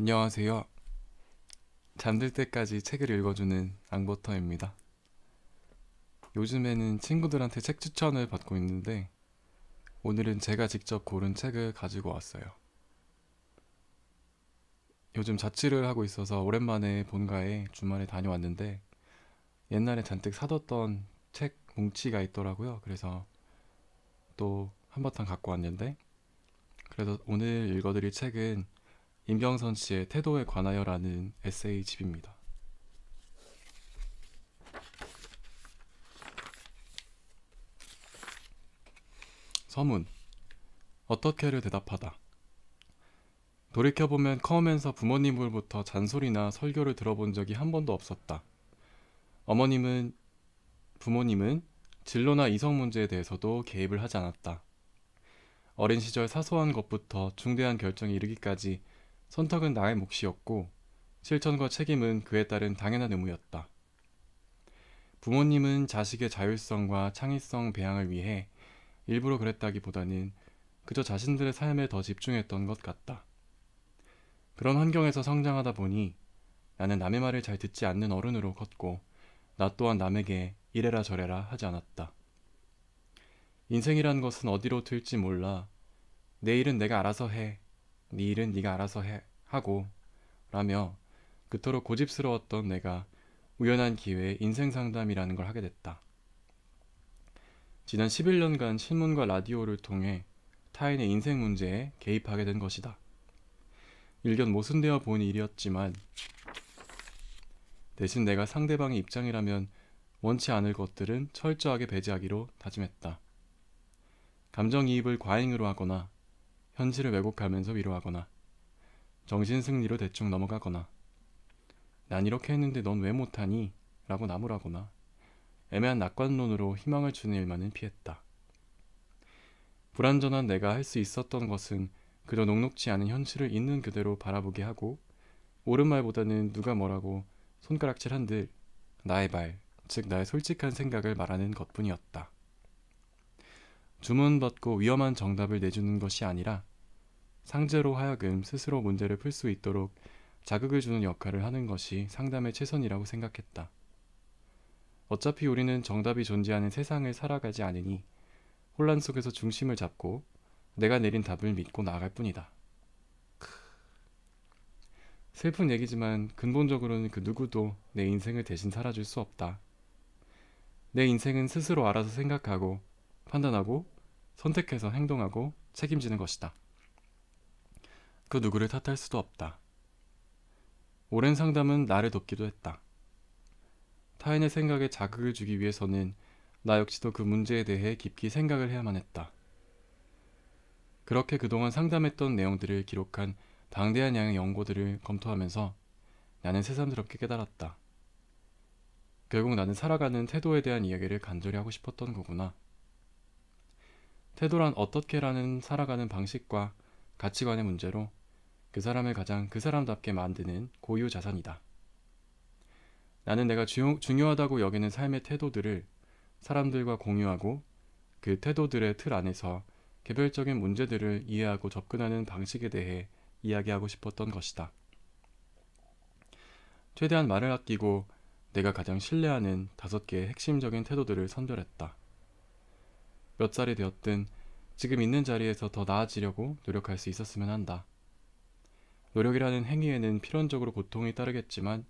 안녕하세요. 잠들 때까지 책을 읽어주는 앙버터입니다. 요즘에는 친구들한테 책 추천을 받고 있는데 오늘은 제가 직접 고른 책을 가지고 왔어요. 요즘 자취를 하고 있어서 오랜만에 본가에 주말에 다녀왔는데 옛날에 잔뜩 사뒀던 책 뭉치가 있더라고요. 그래서 또 한바탕 갖고 왔는데 그래서 오늘 읽어드릴 책은 임병선 씨의 태도에 관하여라는 에세이집입니다. 서문. 어떻게를 대답하다. 돌이켜보면 커오면서 부모님으로부터 잔소리나 설교를 들어본 적이 한 번도 없었다. 어머님은, 부모님은 진로나 이성 문제에 대해서도 개입을 하지 않았다. 어린 시절 사소한 것부터 중대한 결정에 이르기까지 선택은 나의 몫이었고 실천과 책임은 그에 따른 당연한 의무였다. 부모님은 자식의 자율성과 창의성 배양을 위해 일부러 그랬다기보다는 그저 자신들의 삶에 더 집중했던 것 같다. 그런 환경에서 성장하다 보니 나는 남의 말을 잘 듣지 않는 어른으로 컸고 나 또한 남에게 이래라 저래라 하지 않았다. 인생이란 것은 어디로 튈지 몰라. 내 일은 내가 알아서 해. 네 일은 네가 알아서 해. 하고 라며 그토록 고집스러웠던 내가 우연한 기회에 인생 상담이라는 걸 하게 됐다. 지난 11년간 신문과 라디오를 통해 타인의 인생 문제에 개입하게 된 것이다. 일견 모순되어 보이는 일이었지만 대신 내가 상대방의 입장이라면 원치 않을 것들은 철저하게 배제하기로 다짐했다. 감정이입을 과잉으로 하거나 현실을 왜곡하면서 위로하거나 정신승리로 대충 넘어가거나 난 이렇게 했는데 넌 왜 못하니? 라고 나무라거나 애매한 낙관론으로 희망을 주는 일만은 피했다. 불완전한 내가 할 수 있었던 것은 그저 녹록지 않은 현실을 있는 그대로 바라보게 하고 옳은 말보다는 누가 뭐라고 손가락질 한들 나의 말, 즉 나의 솔직한 생각을 말하는 것뿐이었다. 주문받고 위험한 정답을 내주는 것이 아니라 상제로 하여금 스스로 문제를 풀 수 있도록 자극을 주는 역할을 하는 것이 상담의 최선이라고 생각했다. 어차피 우리는 정답이 존재하는 세상을 살아가지 않으니 혼란 속에서 중심을 잡고 내가 내린 답을 믿고 나아갈 뿐이다. 슬픈 얘기지만 근본적으로는 그 누구도 내 인생을 대신 살아줄 수 없다. 내 인생은 스스로 알아서 생각하고 판단하고 선택해서 행동하고 책임지는 것이다. 그 누구를 탓할 수도 없다. 오랜 상담은 나를 돕기도 했다. 타인의 생각에 자극을 주기 위해서는 나 역시도 그 문제에 대해 깊이 생각을 해야만 했다. 그렇게 그동안 상담했던 내용들을 기록한 방대한 양의 연고들을 검토하면서 나는 새삼스럽게 깨달았다. 결국 나는 살아가는 태도에 대한 이야기를 간절히 하고 싶었던 거구나. 태도란 어떻게라는 살아가는 방식과 가치관의 문제로 그 사람을 가장 그 사람답게 만드는 고유 자산이다. 나는 내가 중요하다고 여기는 삶의 태도들을 사람들과 공유하고 그 태도들의 틀 안에서 개별적인 문제들을 이해하고 접근하는 방식에 대해 이야기하고 싶었던 것이다. 최대한 말을 아끼고 내가 가장 신뢰하는 5개의 핵심적인 태도들을 선별했다. 몇 살이 되었든 지금 있는 자리에서 더 나아지려고 노력할 수 있었으면 한다. 노력이라는 행위에는 필연적으로 고통이 따르겠지만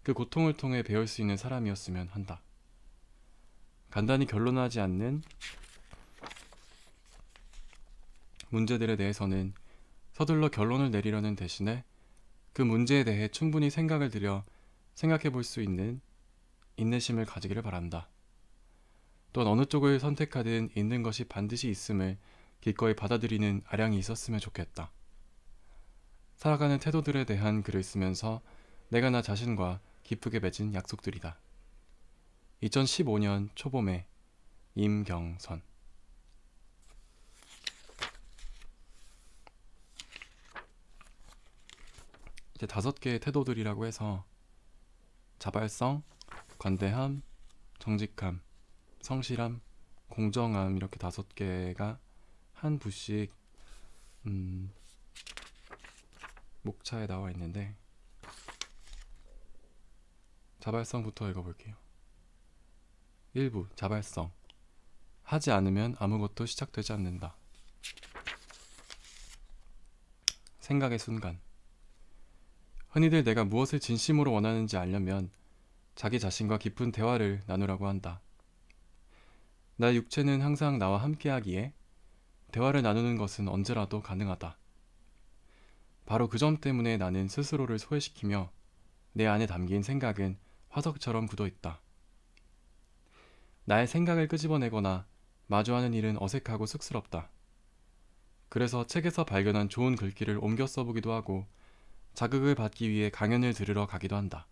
그 고통을 통해 배울 수 있는 사람이었으면 한다. 간단히 결론하지 않는 문제들에 대해서는 서둘러 결론을 내리려는 대신에 그 문제에 대해 충분히 생각을 들여 생각해 볼 수 있는 인내심을 가지기를 바란다. 또한 어느 쪽을 선택하든 있는 것이 반드시 있음을 기꺼이 받아들이는 아량이 있었으면 좋겠다. 살아가는 태도들에 대한 글을 쓰면서 내가 나 자신과 깊게 맺은 약속들이다. 2015년 초봄에 임경선. 이제 5개의 태도들이라고 해서 자발성, 관대함, 정직함, 성실함, 공정함 이렇게 5개가 한 부씩 목차에 나와 있는데 자발성부터 읽어볼게요. 1부 자발성. 하지 않으면 아무것도 시작되지 않는다. 생각의 순간. 흔히들 내가 무엇을 진심으로 원하는지 알려면 자기 자신과 깊은 대화를 나누라고 한다. 나의 육체는 항상 나와 함께하기에 대화를 나누는 것은 언제라도 가능하다. 바로 그 점 때문에 나는 스스로를 소외시키며 내 안에 담긴 생각은 화석처럼 굳어있다. 나의 생각을 끄집어내거나 마주하는 일은 어색하고 쑥스럽다. 그래서 책에서 발견한 좋은 글귀를 옮겨 써보기도 하고 자극을 받기 위해 강연을 들으러 가기도 한다.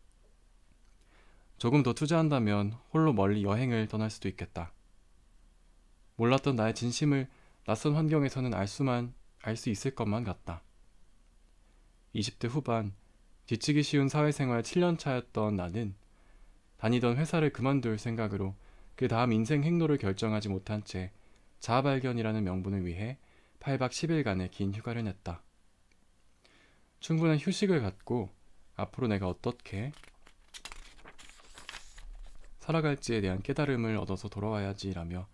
조금 더 투자한다면 홀로 멀리 여행을 떠날 수도 있겠다. 몰랐던 나의 진심을 낯선 환경에서는 알 수 있을 것만 같다. 20대 후반, 뒤치기 쉬운 사회생활 7년 차였던 나는 다니던 회사를 그만둘 생각으로 그 다음 인생 행로를 결정하지 못한 채 자아발견이라는 명분을 위해 8박 10일간의 긴 휴가를 냈다. 충분한 휴식을 갖고 앞으로 내가 어떻게 살아갈지에 대한 깨달음을 얻어서 돌아와야지라며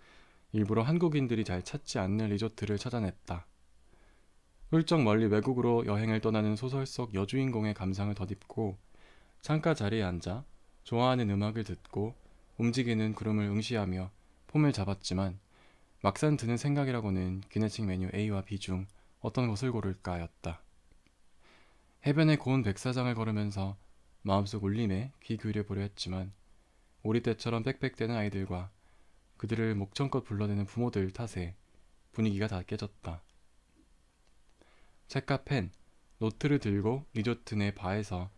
일부러 한국인들이 잘 찾지 않는 리조트를 찾아냈다. 훌쩍 멀리 외국으로 여행을 떠나는 소설 속 여주인공의 감상을 덧입고 창가 자리에 앉아 좋아하는 음악을 듣고 움직이는 구름을 응시하며 폼을 잡았지만 막상 드는 생각이라고는 기내식 메뉴 A와 B 중 어떤 것을 고를까였다. 해변의 고운 백사장을 걸으면서 마음속 울림에 귀 기울여보려 했지만 우리 때처럼 빽빽대는 아이들과 그들을 목청껏 불러내는 부모들 탓에 분위기가 다 깨졌다. 책과 펜, 노트를 들고 리조트 내 바에서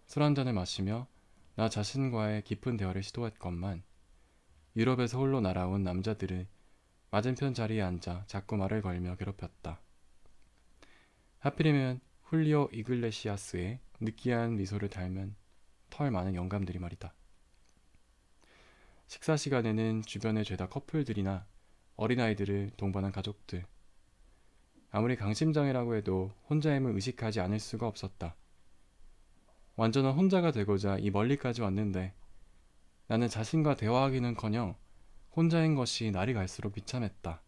술 한잔을 마시며 나 자신과의 깊은 대화를 시도했건만 유럽에서 홀로 날아온 남자들을 맞은편 자리에 앉아 자꾸 말을 걸며 괴롭혔다. 하필이면 훌리오 이글레시아스의 느끼한 미소를 닮은 털 많은 영감들이 말이다. 식사 시간에는 주변에 죄다 커플들이나 어린아이들을 동반한 가족들. 아무리 강심장애라고 해도 혼자임을 의식하지 않을 수가 없었다. 완전한 혼자가 되고자 이 멀리까지 왔는데 나는 자신과 대화하기는커녕 혼자인 것이 날이 갈수록 비참했다.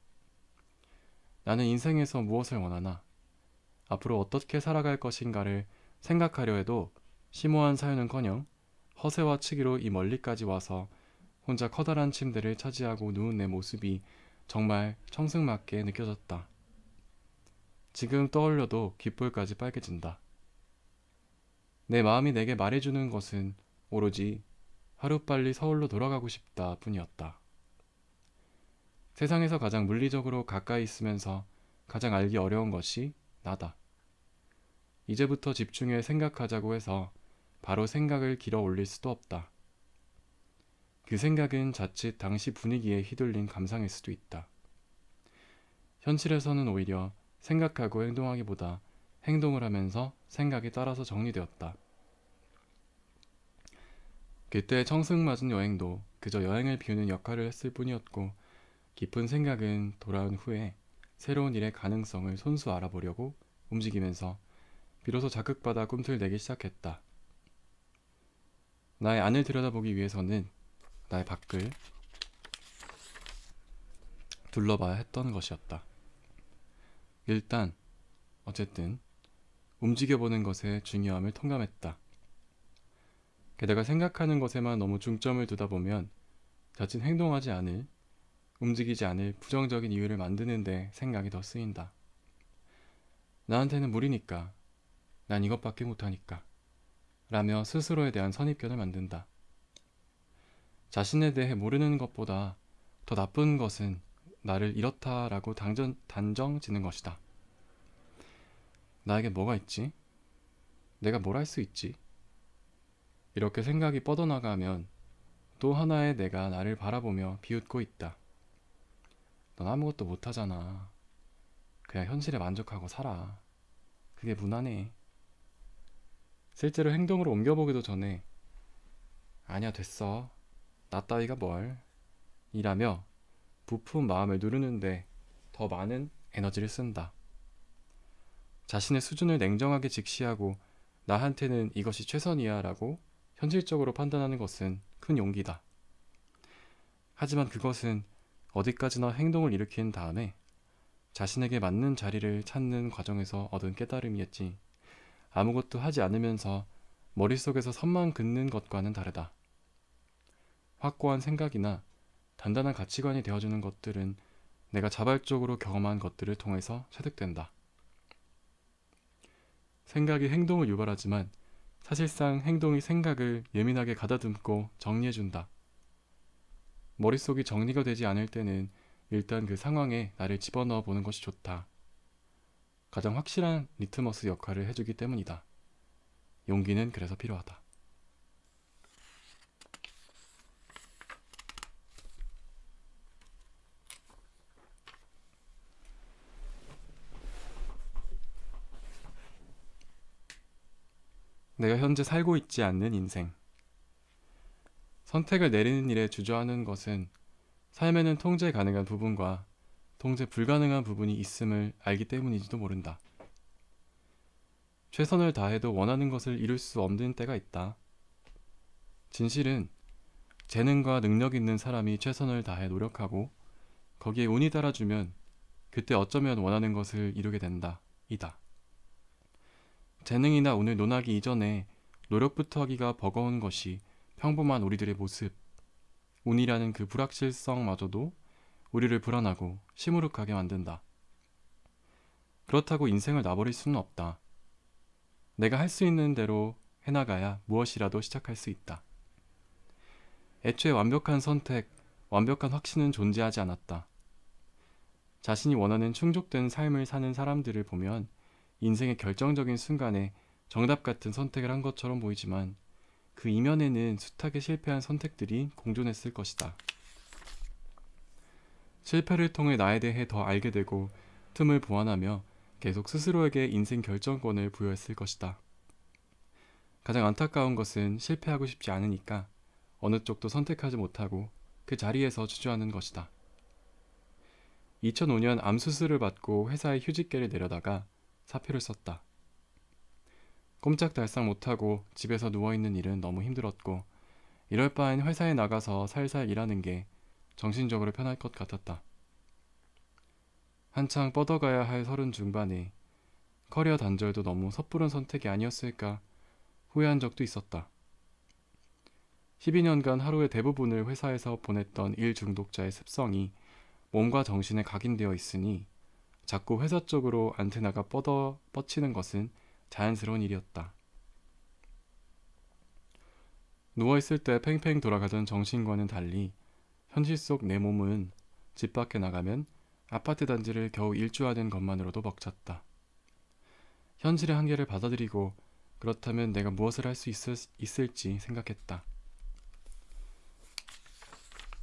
나는 인생에서 무엇을 원하나, 앞으로 어떻게 살아갈 것인가를 생각하려 해도 심오한 사연은커녕 허세와 치기로 이 멀리까지 와서 혼자 커다란 침대를 차지하고 누운 내 모습이 정말 청승맞게 느껴졌다. 지금 떠올려도 귓볼까지 빨개진다. 내 마음이 내게 말해주는 것은 오로지 하루빨리 서울로 돌아가고 싶다 뿐이었다. 세상에서 가장 물리적으로 가까이 있으면서 가장 알기 어려운 것이 나다. 이제부터 집중해 생각하자고 해서 바로 생각을 길어 올릴 수도 없다. 그 생각은 자칫 당시 분위기에 휘둘린 감상일 수도 있다. 현실에서는 오히려 생각하고 행동하기보다 행동을 하면서 생각이 따라서 정리되었다. 그때 청승맞은 여행도 그저 여행을 비우는 역할을 했을 뿐이었고 깊은 생각은 돌아온 후에 새로운 일의 가능성을 손수 알아보려고 움직이면서 비로소 자극받아 꿈틀대기 시작했다. 나의 안을 들여다보기 위해서는 나의 밖을 둘러봐야 했던 것이었다. 일단 어쨌든 움직여보는 것의 중요함을 통감했다. 게다가 생각하는 것에만 너무 중점을 두다 보면 자칫 행동하지 않을, 움직이지 않을 부정적인 이유를 만드는데 생각이 더 쓰인다. 나한테는 무리니까, 난 이것밖에 못하니까 라며 스스로에 대한 선입견을 만든다. 자신에 대해 모르는 것보다 더 나쁜 것은 나를 이렇다라고 단정 짓는 것이다. 나에게 뭐가 있지? 내가 뭘 할 수 있지? 이렇게 생각이 뻗어나가면 또 하나의 내가 나를 바라보며 비웃고 있다. 넌 아무것도 못하잖아. 그냥 현실에 만족하고 살아. 그게 무난해. 실제로 행동으로 옮겨보기도 전에 아니야 됐어. 나 따위가 뭘. 이라며 부푼 마음을 누르는데 더 많은 에너지를 쓴다. 자신의 수준을 냉정하게 직시하고 나한테는 이것이 최선이야 라고 현실적으로 판단하는 것은 큰 용기다. 하지만 그것은 어디까지나 행동을 일으킨 다음에 자신에게 맞는 자리를 찾는 과정에서 얻은 깨달음이었지, 아무것도 하지 않으면서 머릿속에서 선만 긋는 것과는 다르다. 확고한 생각이나 단단한 가치관이 되어주는 것들은 내가 자발적으로 경험한 것들을 통해서 체득된다. 생각이 행동을 유발하지만 사실상 행동이 생각을 예민하게 가다듬고 정리해준다. 머릿속이 정리가 되지 않을 때는 일단 그 상황에 나를 집어넣어 보는 것이 좋다. 가장 확실한 리트머스 역할을 해주기 때문이다. 용기는 그래서 필요하다. 내가 현재 살고 있지 않는 인생. 선택을 내리는 일에 주저하는 것은 삶에는 통제 가능한 부분과 통제 불가능한 부분이 있음을 알기 때문인지도 모른다. 최선을 다해도 원하는 것을 이룰 수 없는 때가 있다. 진실은 재능과 능력 있는 사람이 최선을 다해 노력하고 거기에 운이 따라주면 그때 어쩌면 원하는 것을 이루게 된다. 이다. 재능이나 운을 논하기 이전에 노력부터 하기가 버거운 것이 평범한 우리들의 모습. 운이라는 그 불확실성마저도 우리를 불안하고 시무룩하게 만든다. 그렇다고 인생을 놔버릴 수는 없다. 내가 할 수 있는 대로 해나가야 무엇이라도 시작할 수 있다. 애초에 완벽한 선택, 완벽한 확신은 존재하지 않았다. 자신이 원하는 충족된 삶을 사는 사람들을 보면 인생의 결정적인 순간에 정답 같은 선택을 한 것처럼 보이지만 그 이면에는 숱하게 실패한 선택들이 공존했을 것이다. 실패를 통해 나에 대해 더 알게 되고 틈을 보완하며 계속 스스로에게 인생 결정권을 부여했을 것이다. 가장 안타까운 것은 실패하고 싶지 않으니까 어느 쪽도 선택하지 못하고 그 자리에서 주저하는 것이다. 2005년 암 수술을 받고 회사에 휴직계를 내려다가 사표를 썼다. 꼼짝달싹 못하고 집에서 누워있는 일은 너무 힘들었고 이럴 바엔 회사에 나가서 살살 일하는 게 정신적으로 편할 것 같았다. 한창 뻗어가야 할 30 중반에 커리어 단절도 너무 섣부른 선택이 아니었을까 후회한 적도 있었다. 12년간 하루의 대부분을 회사에서 보냈던 일 중독자의 습성이 몸과 정신에 각인되어 있으니 자꾸 회사 쪽으로 안테나가 뻗치는 것은 자연스러운 일이었다. 누워있을 때 팽팽 돌아가던 정신과는 달리 현실 속 내 몸은 집 밖에 나가면 아파트 단지를 겨우 일주하는 것만으로도 벅찼다. 현실의 한계를 받아들이고 그렇다면 내가 무엇을 할 수 있을지 생각했다.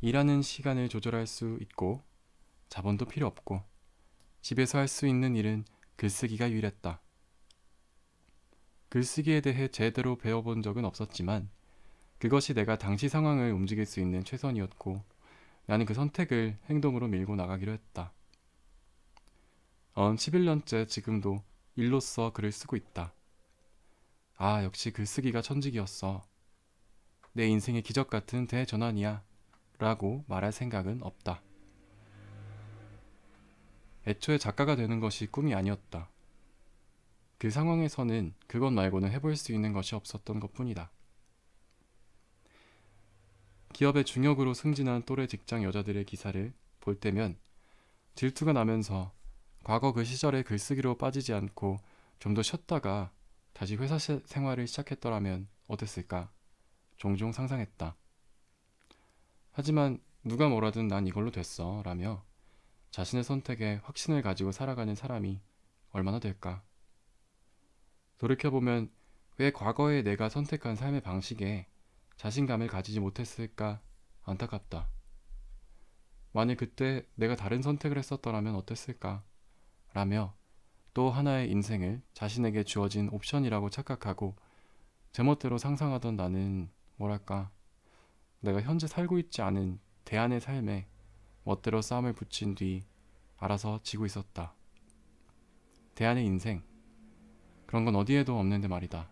일하는 시간을 조절할 수 있고 자본도 필요 없고 집에서 할 수 있는 일은 글쓰기가 유일했다. 글쓰기에 대해 제대로 배워본 적은 없었지만 그것이 내가 당시 상황을 움직일 수 있는 최선이었고 나는 그 선택을 행동으로 밀고 나가기로 했다. 11년째 지금도 일로써 글을 쓰고 있다. 아, 역시 글쓰기가 천직이었어. 내 인생의 기적 같은 대전환이야. 라고 말할 생각은 없다. 애초에 작가가 되는 것이 꿈이 아니었다. 그 상황에서는 그것 말고는 해볼 수 있는 것이 없었던 것뿐이다. 기업의 중역으로 승진한 또래 직장 여자들의 기사를 볼 때면 질투가 나면서 과거 그 시절의 글쓰기로 빠지지 않고 좀 더 쉬었다가 다시 회사 생활을 시작했더라면 어땠을까 종종 상상했다. 하지만 누가 뭐라든 난 이걸로 됐어 라며 자신의 선택에 확신을 가지고 살아가는 사람이 얼마나 될까? 돌이켜보면 왜 과거에 내가 선택한 삶의 방식에 자신감을 가지지 못했을까 안타깝다. 만일 그때 내가 다른 선택을 했었더라면 어땠을까? 라며 또 하나의 인생을 자신에게 주어진 옵션이라고 착각하고 제멋대로 상상하던 나는 뭐랄까, 내가 현재 살고 있지 않은 대안의 삶에 멋대로 싸움을 붙인 뒤 알아서 지고 있었다. 대안의 인생, 그런 건 어디에도 없는데 말이다.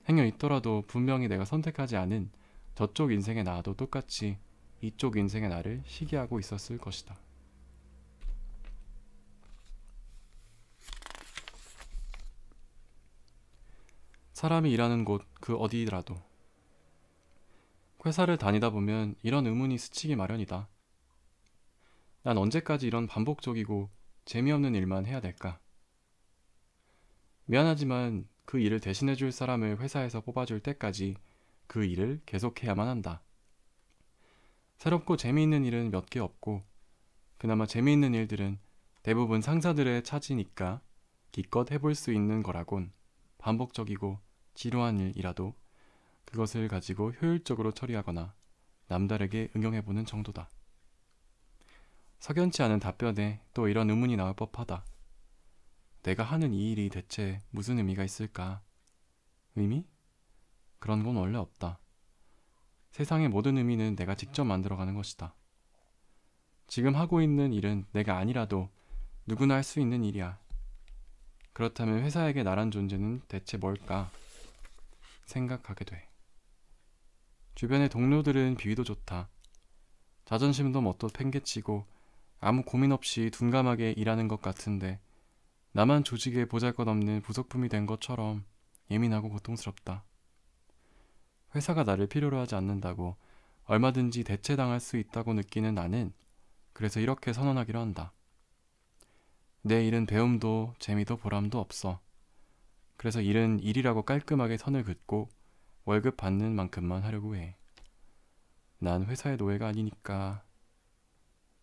행여 있더라도 분명히 내가 선택하지 않은 저쪽 인생의 나도 똑같이 이쪽 인생의 나를 시기하고 있었을 것이다. 사람이 일하는 곳 그 어디라도 회사를 다니다 보면 이런 의문이 스치기 마련이다. 난 언제까지 이런 반복적이고 재미없는 일만 해야 될까? 미안하지만 그 일을 대신해 줄 사람을 회사에서 뽑아줄 때까지 그 일을 계속해야만 한다. 새롭고 재미있는 일은 몇 개 없고 그나마 재미있는 일들은 대부분 상사들의 차지니까 기껏 해볼 수 있는 거라곤 반복적이고 지루한 일이라도 그것을 가지고 효율적으로 처리하거나 남다르게 응용해보는 정도다. 석연치 않은 답변에 또 이런 의문이 나올 법하다. 내가 하는 이 일이 대체 무슨 의미가 있을까? 의미? 그런 건 원래 없다. 세상의 모든 의미는 내가 직접 만들어가는 것이다. 지금 하고 있는 일은 내가 아니라도 누구나 할 수 있는 일이야. 그렇다면 회사에게 나란 존재는 대체 뭘까? 생각하게 돼. 주변의 동료들은 비위도 좋다. 자존심도 뭣도 팽개치고 아무 고민 없이 둔감하게 일하는 것 같은데 나만 조직에 보잘것없는 부속품이 된 것처럼 예민하고 고통스럽다. 회사가 나를 필요로 하지 않는다고 얼마든지 대체당할 수 있다고 느끼는 나는 그래서 이렇게 선언하기로 한다. 내 일은 배움도 재미도 보람도 없어. 그래서 일은 일이라고 깔끔하게 선을 긋고 월급 받는 만큼만 하려고 해. 난 회사의 노예가 아니니까.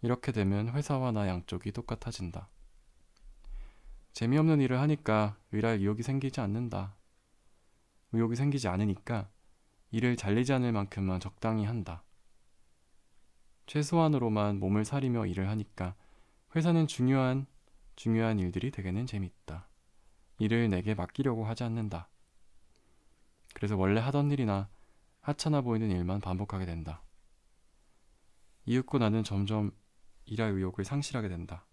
이렇게 되면 회사와 나 양쪽이 똑같아진다. 재미없는 일을 하니까 일할 의욕이 생기지 않는다. 의욕이 생기지 않으니까 일을 잘리지 않을 만큼만 적당히 한다. 최소한으로만 몸을 사리며 일을 하니까 회사는 중요한 일들이 되게는 재밌다. 일을 내게 맡기려고 하지 않는다. 그래서 원래 하던 일이나 하찮아 보이는 일만 반복하게 된다. 이윽고 나는 점점 일할 의욕을 상실하게 된다.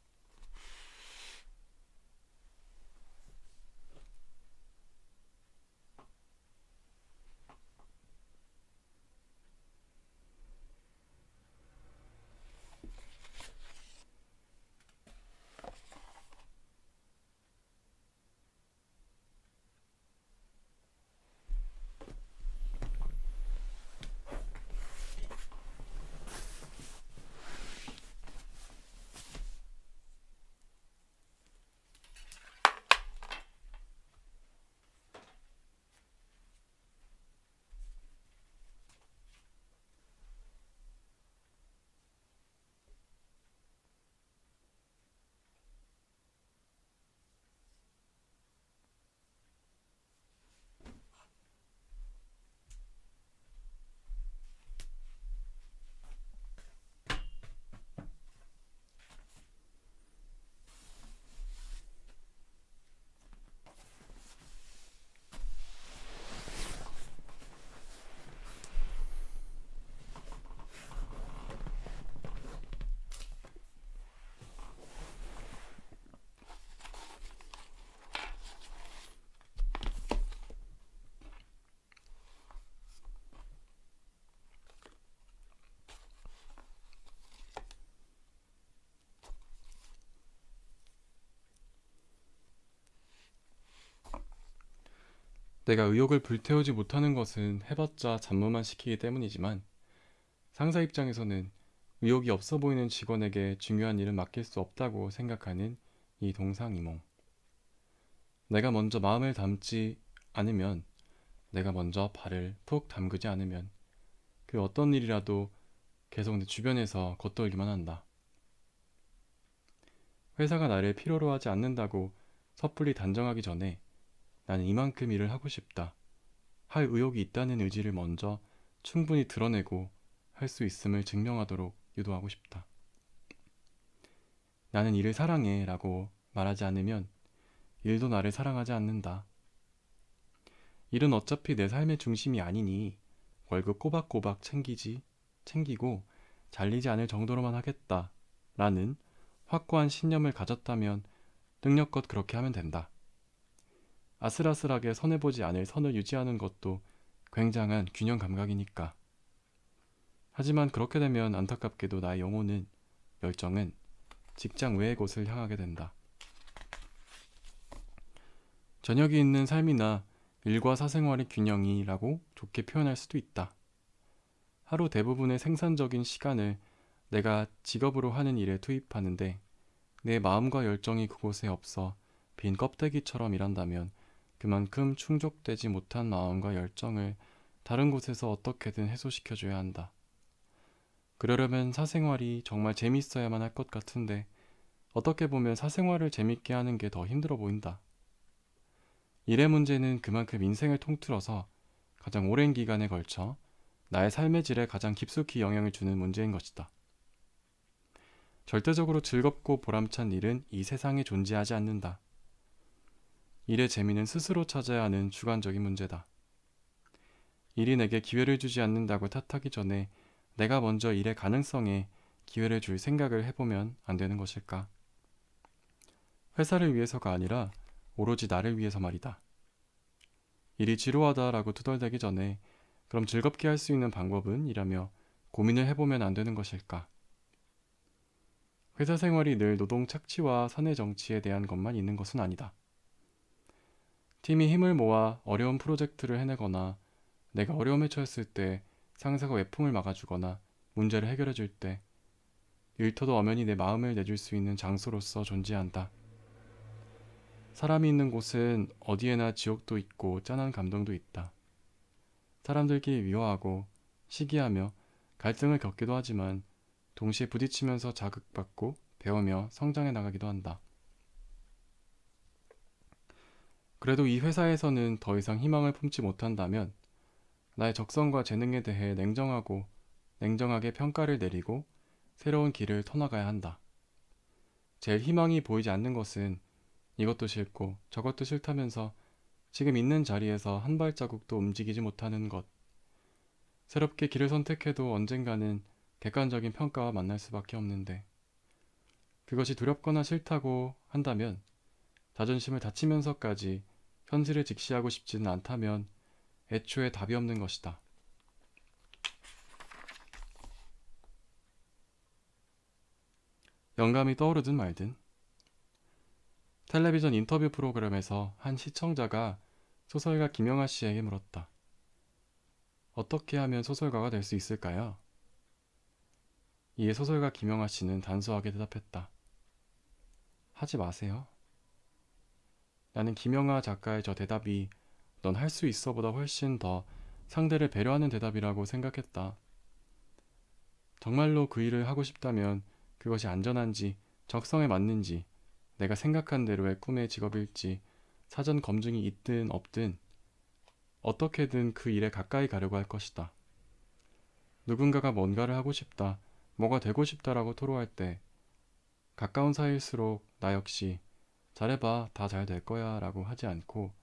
내가 의욕을 불태우지 못하는 것은 해봤자 잡무만 시키기 때문이지만 상사 입장에서는 의욕이 없어 보이는 직원에게 중요한 일은 맡길 수 없다고 생각하는 이 동상이몽. 내가 먼저 마음을 담지 않으면, 내가 먼저 발을 푹 담그지 않으면 그 어떤 일이라도 계속 내 주변에서 겉돌기만 한다. 회사가 나를 필요로 하지 않는다고 섣불리 단정하기 전에 나는 이만큼 일을 하고 싶다. 할 의욕이 있다는 의지를 먼저 충분히 드러내고 할 수 있음을 증명하도록 유도하고 싶다. 나는 일을 사랑해 라고 말하지 않으면 일도 나를 사랑하지 않는다. 일은 어차피 내 삶의 중심이 아니니 월급 꼬박꼬박 챙기고 잘리지 않을 정도로만 하겠다 라는 확고한 신념을 가졌다면 능력껏 그렇게 하면 된다. 아슬아슬하게 손해보지 않을 선을 유지하는 것도 굉장한 균형 감각이니까. 하지만 그렇게 되면 안타깝게도 나의 영혼은, 열정은 직장 외의 곳을 향하게 된다. 저녁이 있는 삶이나 일과 사생활의 균형이라고 좋게 표현할 수도 있다. 하루 대부분의 생산적인 시간을 내가 직업으로 하는 일에 투입하는데 내 마음과 열정이 그곳에 없어 빈 껍데기처럼 일한다면 그만큼 충족되지 못한 마음과 열정을 다른 곳에서 어떻게든 해소시켜줘야 한다. 그러려면 사생활이 정말 재밌어야만 할 것 같은데 어떻게 보면 사생활을 재밌게 하는 게 더 힘들어 보인다. 일의 문제는 그만큼 인생을 통틀어서 가장 오랜 기간에 걸쳐 나의 삶의 질에 가장 깊숙이 영향을 주는 문제인 것이다. 절대적으로 즐겁고 보람찬 일은 이 세상에 존재하지 않는다. 일의 재미는 스스로 찾아야 하는 주관적인 문제다. 일이 내게 기회를 주지 않는다고 탓하기 전에 내가 먼저 일의 가능성에 기회를 줄 생각을 해보면 안 되는 것일까? 회사를 위해서가 아니라 오로지 나를 위해서 말이다. 일이 지루하다라고 투덜대기 전에 그럼 즐겁게 할 수 있는 방법은? 이라며 고민을 해보면 안 되는 것일까? 회사 생활이 늘 노동 착취와 사내 정치에 대한 것만 있는 것은 아니다. 팀이 힘을 모아 어려운 프로젝트를 해내거나 내가 어려움에 처했을 때 상사가 외풍을 막아주거나 문제를 해결해줄 때 일터도 엄연히 내 마음을 내줄 수 있는 장소로서 존재한다. 사람이 있는 곳은 어디에나 지옥도 있고 짠한 감동도 있다. 사람들끼리 미워하고 시기하며 갈등을 겪기도 하지만 동시에 부딪히면서 자극받고 배우며 성장해 나가기도 한다. 그래도 이 회사에서는 더 이상 희망을 품지 못한다면 나의 적성과 재능에 대해 냉정하게 평가를 내리고 새로운 길을 터나가야 한다. 제일 희망이 보이지 않는 것은 이것도 싫고 저것도 싫다면서 지금 있는 자리에서 한 발자국도 움직이지 못하는 것. 새롭게 길을 선택해도 언젠가는 객관적인 평가와 만날 수밖에 없는데 그것이 두렵거나 싫다고 한다면 자존심을 다치면서까지 현실을 직시하고 싶지는 않다면 애초에 답이 없는 것이다. 영감이 떠오르든 말든 텔레비전 인터뷰 프로그램에서 한 시청자가 소설가 김영하 씨에게 물었다. 어떻게 하면 소설가가 될 수 있을까요? 이에 소설가 김영하 씨는 단소하게 대답했다. 하지 마세요. 나는 김영하 작가의 저 대답이 넌 할 수 있어보다 훨씬 더 상대를 배려하는 대답이라고 생각했다. 정말로 그 일을 하고 싶다면 그것이 안전한지, 적성에 맞는지, 내가 생각한 대로의 꿈의 직업일지 사전 검증이 있든 없든 어떻게든 그 일에 가까이 가려고 할 것이다. 누군가가 뭔가를 하고 싶다, 뭐가 되고 싶다라고 토로할 때 가까운 사이일수록 나 역시 잘해봐, 다 잘 될 거야 라고 하지 않고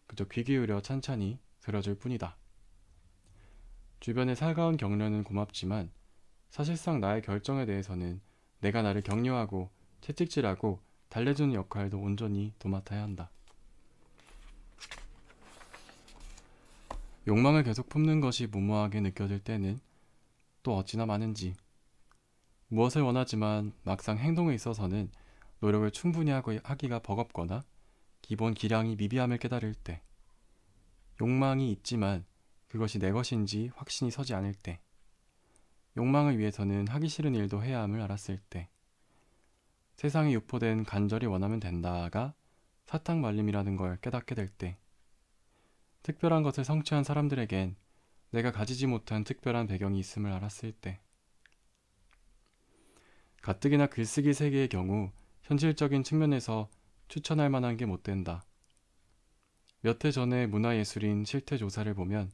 그저 귀 기울여 찬찬히 들어줄 뿐이다. 주변의 살가운 격려는 고맙지만 사실상 나의 결정에 대해서는 내가 나를 격려하고 채찍질하고 달래주는 역할도 온전히 도맡아야 한다. 욕망을 계속 품는 것이 무모하게 느껴질 때는 또 어찌나 많은지. 무엇을 원하지만 막상 행동에 있어서는 노력을 충분히 하기가 버겁거나 기본 기량이 미비함을 깨달을 때, 욕망이 있지만 그것이 내 것인지 확신이 서지 않을 때, 욕망을 위해서는 하기 싫은 일도 해야 함을 알았을 때, 세상에 유포된 간절히 원하면 된다가 사탕 말림이라는 걸 깨닫게 될 때, 특별한 것을 성취한 사람들에겐 내가 가지지 못한 특별한 배경이 있음을 알았을 때, 가뜩이나 글쓰기 세계의 경우 현실적인 측면에서 추천할 만한 게 못 된다. 몇 해 전에 문화예술인 실태 조사를 보면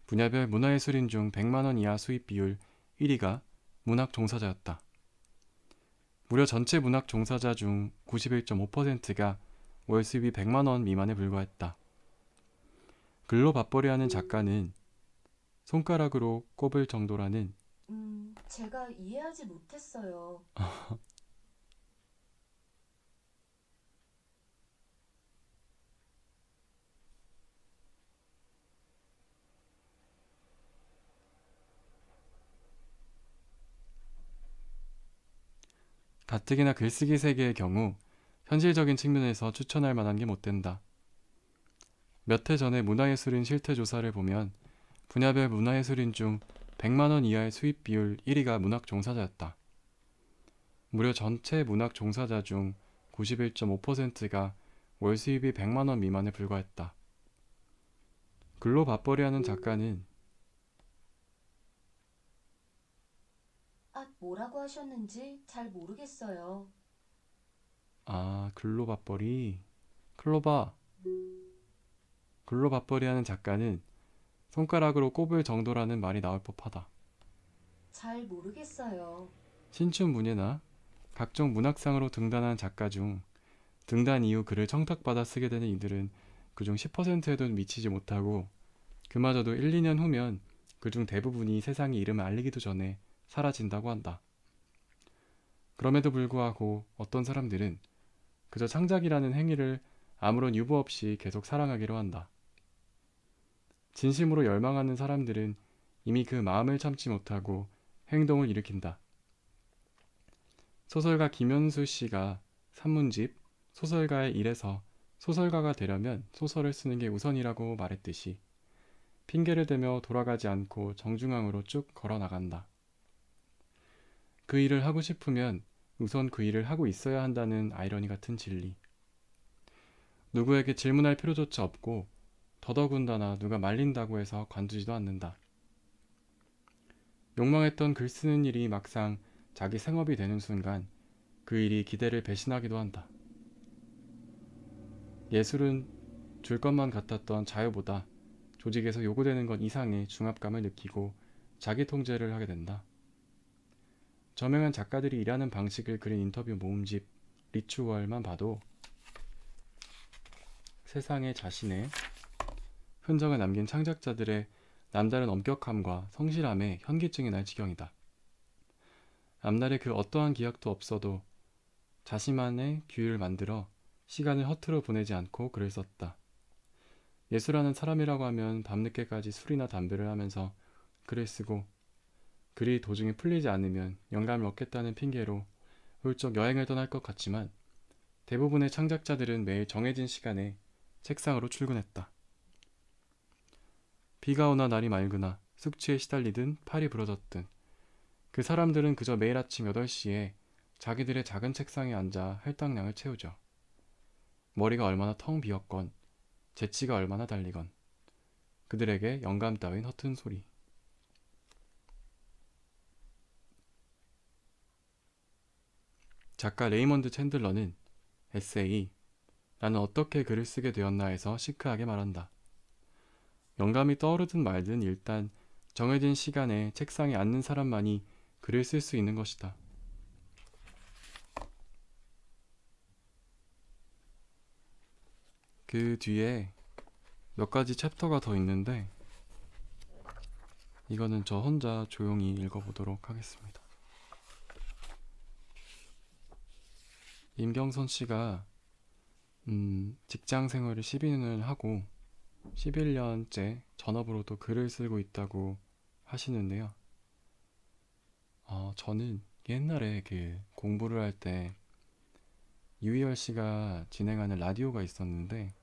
분야별 문화예술인 중 100만 원 이하 수입 비율 1위가 문학 종사자였다. 무려 전체 문학 종사자 중 91.5%가 월 수입이 100만 원 미만에 불과했다. 글로 밥벌이 하는 작가는 손가락으로 꼽을 정도라는 제가 이해하지 못했어요. 가뜩이나 글쓰기 세계의 경우 현실적인 측면에서 추천할 만한 게 못 된다. 몇 해 전에 문화예술인 실태 조사를 보면 분야별 문화예술인 중 100만 원 이하의 수입 비율 1위가 문학 종사자였다. 무려 전체 문학 종사자 중 91.5%가 월 수입이 100만 원 미만에 불과했다. 글로 밥벌이 하는 작가는 뭐라고 하셨는지 잘 모르겠어요. 글로 밥벌이 클로바 글로 밥벌이 하는 작가는 손가락으로 꼽을 정도라는 말이 나올 법하다. 잘 모르겠어요. 신춘문예나 각종 문학상으로 등단한 작가 중 등단 이후 글을 청탁받아 쓰게 되는 이들은 그중 10%에도 미치지 못하고 그마저도 1, 2년 후면 그중 대부분이 세상에 이름을 알리기도 전에 사라진다고 한다. 그럼에도 불구하고 어떤 사람들은 그저 창작이라는 행위를 아무런 유보 없이 계속 사랑하기로 한다. 진심으로 열망하는 사람들은 이미 그 마음을 참지 못하고 행동을 일으킨다. 소설가 김현수 씨가 산문집 소설가의 일에서 소설가가 되려면 소설을 쓰는 게 우선이라고 말했듯이 핑계를 대며 돌아가지 않고 정중앙으로 쭉 걸어 나간다. 그 일을 하고 싶으면 우선 그 일을 하고 있어야 한다는 아이러니 같은 진리. 누구에게 질문할 필요조차 없고 더더군다나 누가 말린다고 해서 관두지도 않는다. 욕망했던 글 쓰는 일이 막상 자기 생업이 되는 순간 그 일이 기대를 배신하기도 한다. 예술은 줄 것만 같았던 자유보다 조직에서 요구되는 것 이상의 중압감을 느끼고 자기 통제를 하게 된다. 저명한 작가들이 일하는 방식을 그린 인터뷰 모음집 리추얼만 봐도 세상에 자신의 흔적을 남긴 창작자들의 남다른 엄격함과 성실함에 현기증이 날 지경이다. 앞날에 그 어떠한 기약도 없어도 자신만의 규율을 만들어 시간을 허투루 보내지 않고 글을 썼다. 예술하는 사람이라고 하면 밤늦게까지 술이나 담배를 하면서 글을 쓰고 글이 도중에 풀리지 않으면 영감을 얻겠다는 핑계로 훌쩍 여행을 떠날 것 같지만 대부분의 창작자들은 매일 정해진 시간에 책상으로 출근했다. 비가 오나 날이 맑으나 숙취에 시달리든 팔이 부러졌든 그 사람들은 그저 매일 아침 8시에 자기들의 작은 책상에 앉아 할당량을 채우죠. 머리가 얼마나 텅 비었건 재치가 얼마나 달리건 그들에게 영감 따윈 허튼 소리. 작가 레이먼드 챈들러는 에세이 나는 어떻게 글을 쓰게 되었나에서 시크하게 말한다. 영감이 떠오르든 말든 일단 정해진 시간에 책상에 앉는 사람만이 글을 쓸 수 있는 것이다. 그 뒤에 몇 가지 챕터가 더 있는데 이거는 저 혼자 조용히 읽어보도록 하겠습니다. 임경선 씨가 직장 생활을 12년을 하고 11년째 전업으로도 글을 쓰고 있다고 하시는데요. 저는 옛날에 그 공부를 할 때 유희열 씨가 진행하는 라디오가 있었는데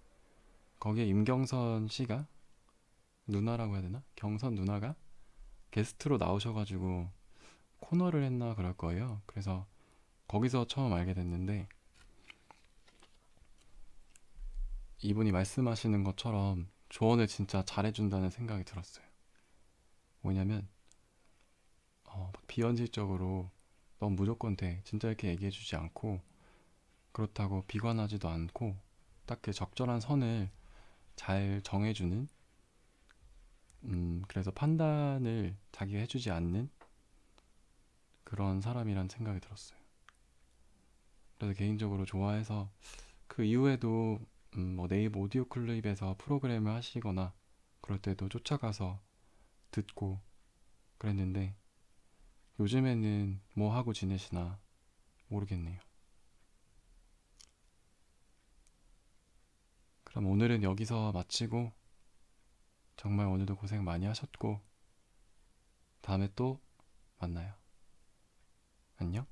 거기에 임경선 씨가 누나라고 해야 되나? 경선 누나가 게스트로 나오셔가지고 코너를 했나 그럴 거예요. 그래서 거기서 처음 알게 됐는데 이분이 말씀하시는 것처럼 조언을 진짜 잘해준다는 생각이 들었어요. 뭐냐면 비현실적으로 넌 무조건 돼 진짜 이렇게 얘기해주지 않고 그렇다고 비관하지도 않고 딱 그 적절한 선을 잘 정해주는 그래서 판단을 자기가 해주지 않는 그런 사람이란 생각이 들었어요. 그래서 개인적으로 좋아해서 그 이후에도 뭐 네이버 오디오 클립에서 프로그램을 하시거나 그럴 때도 쫓아가서 듣고 그랬는데 요즘에는 뭐 하고 지내시나 모르겠네요. 그럼 오늘은 여기서 마치고 정말 오늘도 고생 많이 하셨고 다음에 또 만나요. 안녕.